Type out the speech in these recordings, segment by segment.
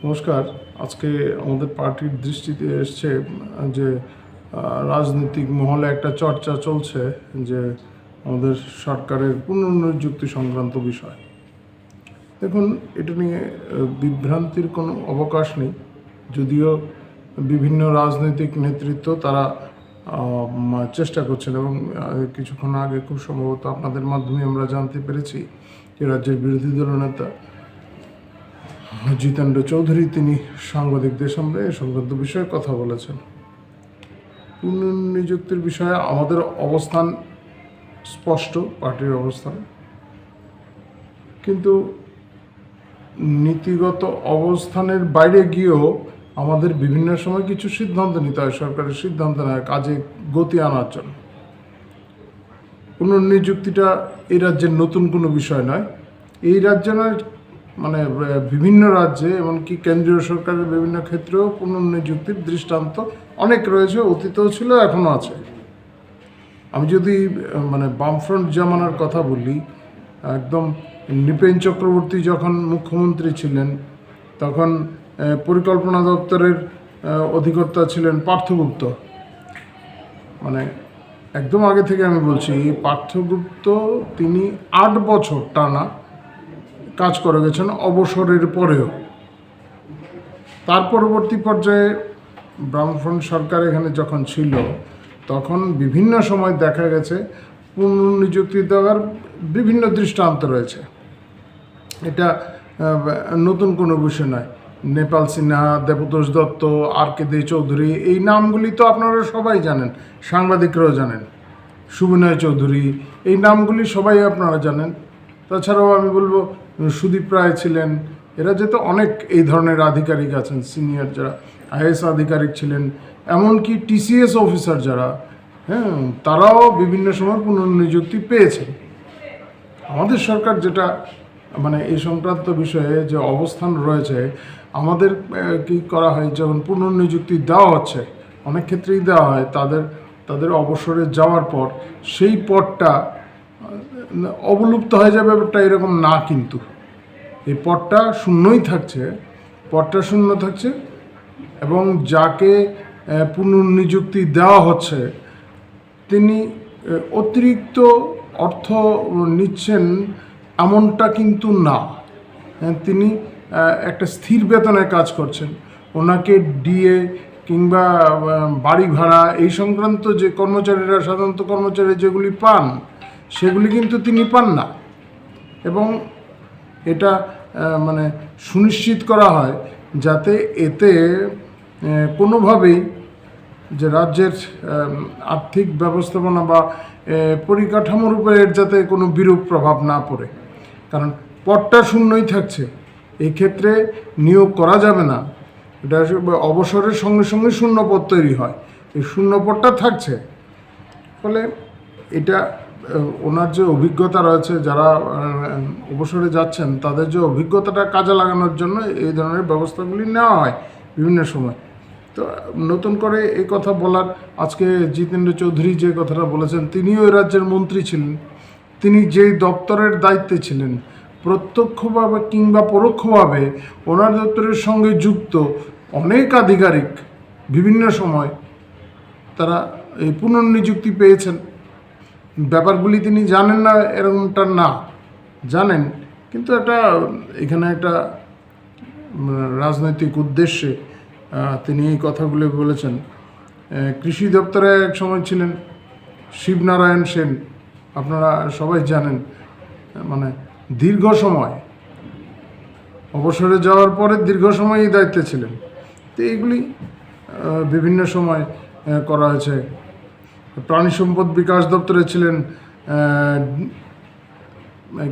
নমস্কার। আজকে আমাদের পার্টির দৃষ্টিতে এসছে যে রাজনৈতিক মহলে একটা চর্চা চলছে যে আমাদের সরকারের পুনর্নিযুক্তি সংক্রান্ত বিষয়। দেখুন, এটা নিয়ে বিভ্রান্তির কোনো অবকাশ নেই। যদিও বিভিন্ন রাজনৈতিক নেতৃত্ব তারা চেষ্টা করছেন এবং কিছুক্ষণ আগে খুব সম্ভবত আপনাদের মাধ্যমে আমরা জানতে পেরেছি যে রাজ্যের বিরোধী দলনেতা জিতেন্দ্র চৌধুরী তিনি সাংবাদিকদের সামনে এ সংক্রান্ত বিষয়ে কথা বলেছেন। পুনর্নিযুক্তির বিষয়ে আমাদের অবস্থান স্পষ্ট, পার্টির অবস্থান, কিন্তু নীতিগত অবস্থানের বাইরে গিয়েও আমাদের বিভিন্ন সময় কিছু সিদ্ধান্ত নিতে হয়, সরকারের সিদ্ধান্ত নেয় কাজে গতি আনার জন্য। পুনর্নিযুক্তিটা এই রাজ্যের নতুন কোনো বিষয় নয়। এই রাজ্য নয়, মানে বিভিন্ন রাজ্যে এমনকি কেন্দ্রীয় সরকারের বিভিন্ন ক্ষেত্রেও পুনর্নিযুক্তির দৃষ্টান্ত অনেক রয়েছে, অতীতেও ছিল, এখনও আছে। আমি যদি বামফ্রন্ট জামানার কথা বলি, একদম নৃপেন চক্রবর্তী যখন মুখ্যমন্ত্রী ছিলেন তখন পরিকল্পনা দপ্তরের অধিকর্তা ছিলেন পার্থগুপ্ত। একদম আগে থেকে আমি বলছি, পার্থগুপ্ত তিনি 8 বছর টানা কাজ করে গেছেন অবসরের পরেও। তার পরবর্তী পর্যায়ে বামফ্রন্ট সরকার এখানে যখন ছিল তখন বিভিন্ন সময় দেখা গেছে পুনর্নিযুক্তি দেওয়ার বিভিন্ন দৃষ্টান্ত রয়েছে। এটা নতুন কোনো বিষয় নয়। নেপাল সিনহা, দেবতোষ দত্ত, আর.কে দে চৌধুরী, এই নামগুলি তো আপনারা সবাই জানেন, সাংবাদিকরাও জানেন। সুবিনয় চৌধুরী, এই নামগুলি সবাই আপনারা জানেন। তাছাড়াও আমি বলবো সুদীপ রায় ছিলেন। এরা যেহেতু অনেক এই ধরনের আধিকারিক আছেন, সিনিয়র যারা আইএস আধিকারিক ছিলেন, এমনকি টিসিএস অফিসার যারা, তারাও বিভিন্ন সময় পুনর্নিযুক্তি পেয়েছেন। আমাদের সরকার যেটা এই সংক্রান্ত বিষয়ে যে অবস্থান রয়েছে, আমাদের কি করা হয়, যখন পুনর্নিযুক্তি দেওয়া হচ্ছে, অনেক ক্ষেত্রেই দেওয়া হয় তাদের অবসরে যাওয়ার পর সেই পদটা অবলুপ্ত হয়ে যাবে, ব্যাপারটা এরকম না। কিন্তু এই পদটা শূন্যই থাকছে, পদটা শূন্য থাকছে এবং যাকে পুনর্নিযুক্তি দেওয়া হচ্ছে তিনি অতিরিক্ত অর্থ নিচ্ছেন এমনটা কিন্তু না। তিনি একটা স্থির বেতনে কাজ করছেন। ওনাকে ডিএ কিংবা বাড়ি ভাড়া এই সংক্রান্ত যে কর্মচারীরা, সাধারণত কর্মচারী যেগুলি পান, সেগুলি কিন্তু তিনি পান না। এবং এটা সুনিশ্চিত করা হয় যাতে এতে কোনোভাবেই যে রাজ্যের আর্থিক ব্যবস্থাপনা বা পরিকাঠামোর উপরে যাতে কোনো বিরূপ প্রভাব না পড়ে। কারণ পদটা শূন্যই থাকছে, এই ক্ষেত্রে নিয়োগ করা যাবে না। এটা অবসরের সঙ্গে সঙ্গে শূন্য পদ তৈরি হয়, এই শূন্য পদটা থাকছে। ফলে এটা ওনার যে অভিজ্ঞতা রয়েছে, যারা অবসরে যাচ্ছেন তাদের যে অভিজ্ঞতাটা কাজে লাগানোর জন্য এই ধরনের ব্যবস্থাগুলি নেওয়া হয় বিভিন্ন সময়। তো নতুন করে এই কথা বলার, আজকে জিতেন্দ্র চৌধুরী যে কথাটা বলেছেন, তিনিও ওই রাজ্যের মন্ত্রী ছিলেন। তিনি যেই দপ্তরের দায়িত্বে ছিলেন, প্রত্যক্ষভাবে কিংবা পরোক্ষভাবে ওনার দপ্তরের সঙ্গে যুক্ত অনেক আধিকারিক বিভিন্ন সময় তারা এই পুনর্নিযুক্তি পেয়েছেন। ব্যাপারগুলি তিনি জানেন না এরকমটা না, জানেন, কিন্তু এখানে একটা রাজনৈতিক উদ্দেশ্যে তিনি এই কথাগুলি বলেছেন। কৃষি দপ্তরে এক সময় ছিলেন শিবনারায়ণ সেন, আপনারা সবাই জানেন। দীর্ঘ সময় অবসরে যাওয়ার পরে দীর্ঘ সময় এই দায়িত্বে ছিলেন। তো এইগুলি বিভিন্ন সময় করা হয়েছে। প্রাণী সম্পদ বিকাশ দপ্তরে ছিলেন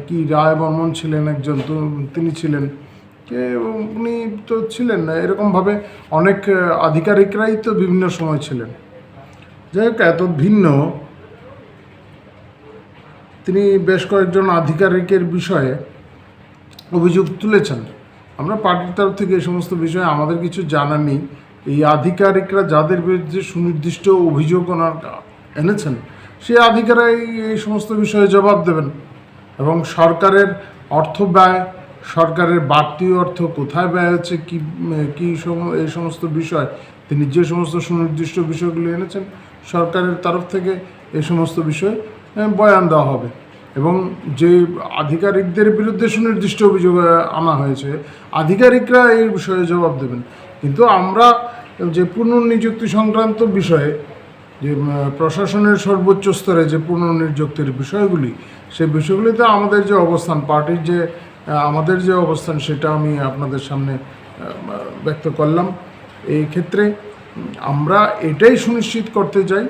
কি রায় বর্মন ছিলেন একজন, তো তিনি ছিলেন, উনি তো ছিলেন না, এরকমভাবে অনেক আধিকারিকরাই তো বিভিন্ন সময় ছিলেন। যাই হোক, এত ভিন্ন তিনি বেশ কয়েকজন আধিকারিকের বিষয়ে অভিযোগ তুলেছেন। আমরা পার্টির তরফ থেকে এই সমস্ত বিষয়ে আমাদের কিছু জানা নেই। এই আধিকারিকরা যাদের বিরুদ্ধে সুনির্দিষ্ট অভিযোগ ওনার এনেছেন, সেই আধিকারিকরাই এই সমস্ত বিষয়ে জবাব দেবেন এবং সরকারের অর্থ ব্যয় সরকারের বাড়তি অর্থ কোথায় ব্যয় হচ্ছে, এই সমস্ত বিষয় তিনি যে সমস্ত সুনির্দিষ্ট বিষয়গুলি এনেছেন সরকারের তরফ থেকে এই সমস্ত বিষয় বয়ান দেওয়া হবে। এবং যে আধিকারিকদের বিরুদ্ধে সুনির্দিষ্ট অভিযোগ আনা হয়েছে আধিকারিকরা এই বিষয়ে জবাব দেবেন। কিন্তু আমরা যে পুনর্নিযুক্তি সংক্রান্ত বিষয়ে যে প্রশাসনের সর্বোচ্চ স্তরে যে পুনর্নিযুক্তির বিষয়গুলি, সেই বিষয়গুলিতে আমাদের যে অবস্থান, পার্টির যে আমাদের যে অবস্থান, সেটা আমি আপনাদের সামনে ব্যক্ত করলাম। এই ক্ষেত্রে আমরা এটাই সুনিশ্চিত করতে চাই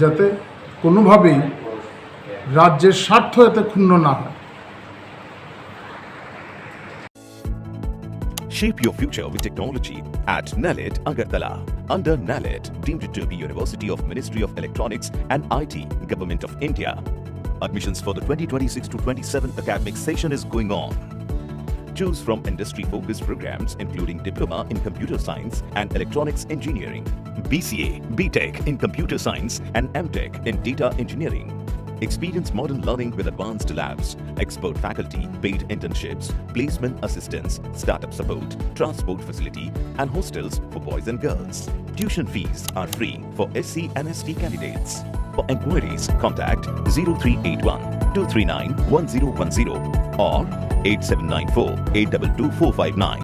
যাতে কোনোভাবেই রাজ্যের স্বার্থ এতে ক্ষুণ্ণ না হয়। Shape your future with technology at NALED Agartala. Under NALED, deemed to be University of Ministry of Electronics and IT, Government of India. Admissions for the 2026 to 27 academic session is going on. Choose from industry-focused programs including Diploma in Computer Science and Electronics Engineering, BCA, BTech in Computer Science and MTech in Data Engineering. Experience modern learning with advanced labs, expert faculty, paid internships, placement assistance, startup support, transport facility, and hostels for boys and girls. Tuition fees are free for SC and ST candidates. For enquiries, contact 0381 239 1010 or 8794 822 459.